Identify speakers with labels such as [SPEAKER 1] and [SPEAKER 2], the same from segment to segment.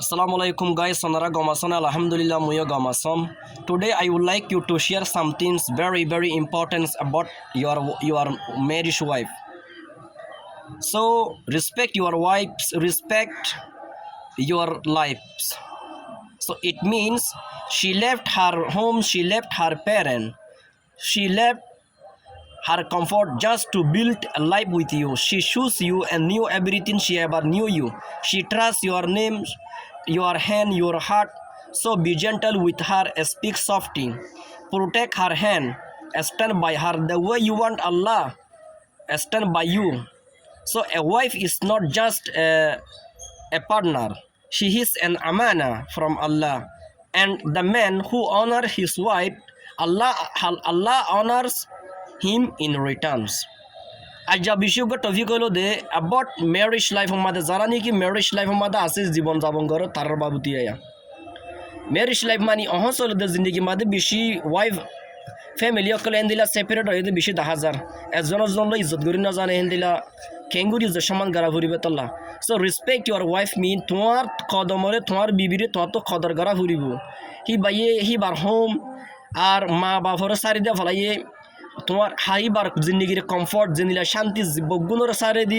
[SPEAKER 1] Assalamu alaikum guys, sonara gomason alhamdulillah muyo gomasom. Today I would like you to share some things very important about your marriage wife. So respect your wives, respect your lives. So it means she left her home, she left her parent, she left her comfort just to build a life with you. She chose you and knew everything she ever knew you. She trusts your name, your hand, your heart. So be gentle with her, speak softly, protect her hand, stand by her the way you want Allah stand by you. So a wife is not just a partner, she is an amana from Allah. And the man who honors his wife, Allah honors him in returns. আজ বিষয়ক topic হলো দে about marriage লাইফের মধ্যে যারা নাকি marriage লাইফের মধ্যে আছে জীবন যাপন করে তার বাবুতি আয়া ম্যারেজ লাইফ মানে অহসল দে জিন্দগি মধ্যে বেশি ওয়াইফ ফ্যামিলি অকল এন্দিলা সেপারেট হয়ে বেশি 10,000 একজনের জন্য ইজ্জত করি না জানে এন্দিলা কেঙ্গুরি যে সমান গারা ফুরিবে তল্লা সো রেসপেক্ট ইউর ওয়াইফ মিন তোমার কদমরে তোমার বিবিরে তোমার তো কদর গারা ফুরিব হি বাইয়ে হি বার হোম আর মা বাপর সারি দিয়া ফলাইয়ে তোমার হাইবার জিন্দগির কমফর্ট জিনিলা শান্তি বগুনোর সারে দি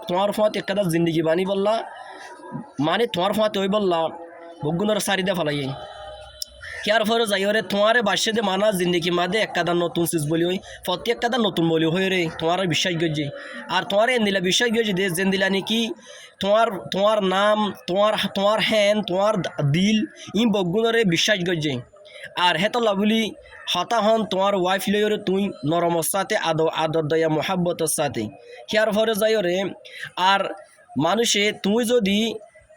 [SPEAKER 1] তোমার ফাঁত একটা জিন্দগি বানি বললা মানে তোমার ফাঁতে ওই বললা বগুনোর সারি দিয়ে ফেলাই কেয়ার ফরে যাই রে তোমার বাসে দে মানা জিন্দগি মাদে একটা নতুন চিজ বলি হই প্রতি একটা নতুন বলি হয়ে রে তোমার বিশ্বাস গজ্জি আর তোমার এন্দিলা বিশ্বাস গজ্জি দে জেন্দিলা নাকি তোমার নাম তোমার হ্যান তোমার দিল ই বগুনোরে বিশ্বাস গজ্জি আর হেতলা বলি হতা হন তোমার ওয়াইফ লইরে তুই নরমর সাথে আদর দয়া মোহাব্বতের সাথে হিয়ার ফরে যাই রে আর মানুষে তুই যদি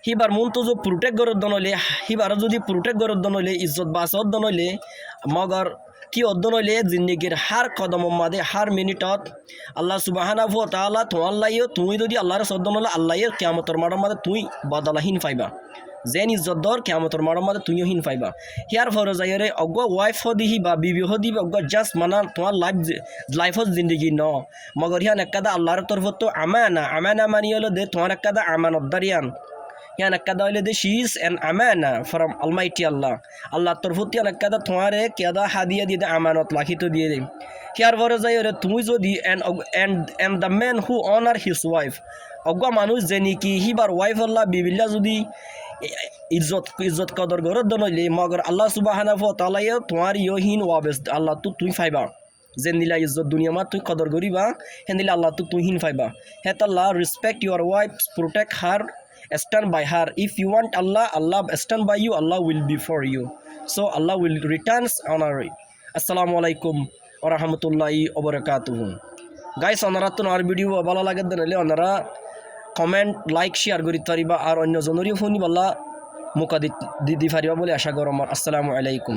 [SPEAKER 1] হিবার মন তো যে প্রোটেক্ট গরদ নইলে হিবার যদি প্রোটেক্ট গরদ নইলে ইজ্জত বাসদ নইলে মগর কি অদ্দ নইলে জিন্দগির হার কদম মাদে হার মিনিটত আল্লাহ সুবহানাহু ওয়া তাআলা তোমার লাইও তুই যদি আল্লাহর সদ্দ নইলে আল্লাহর কিয়ামতের মাঠের মাঝে তুই বদলাহীন পাইবা যেন ইজ্জত দর কিয়ামতের মাঠের মাঝে তুইও হীন পাইবা হিয়ার ফরে যাইরে অজ্ঞ ওয়াইফ হদিহি বা বিবি হদিবি অজ্ঞ জাস্ট মানা তোমার লাইফত জিন্দগি ন মগর হিয়ান একটা আল্লাহর তরফ তো আমানা মানি হলো দে তোমার একটা আমানত দারিয়ান হিয়ান একটা হইলে দে শি ইজ অ্যান আমানা ফ্রম অলমাইটি আল্লাহ তরফত হিয়ান একটা তোমারে কেদা হাদিয়া দিয়ে আমানত লাখিত দিয়ে দে হিয়ার ফরে যাইরে তুমি যদি and the man who honor his wife অজ্ঞ মানুষ যে নাকি হিবার ওয়াইফ আল্লাহ বিবিল্লা যদি ইজ্জত কদর গরদ নইলে মগর আল্লাহ সুবহানাহু ওয়া তাআলা তোমার ইহীন ওয়াবেস আল্লাহ তো তুই পাইবা যেন দিলা ইজ্জত দুনিয়া মা তুই কদর করিবা হেন দিলা আল্লাহ তো তুই হীন পাইবা হেত আল্লাহ respect your wife protect her stand by her if you want Allah stand by you Allah will be for you so Allah will returns honor assalamu alaikum wa rahmatullahi wa barakatuh guys onara to our video ভালো লাগে দিলে onara comment like share করি পারিবা আর অন্য জনরিও ফোনি বলা মুকা দি পারিবা বলে আশা করম আসসালামু আলাইকুম।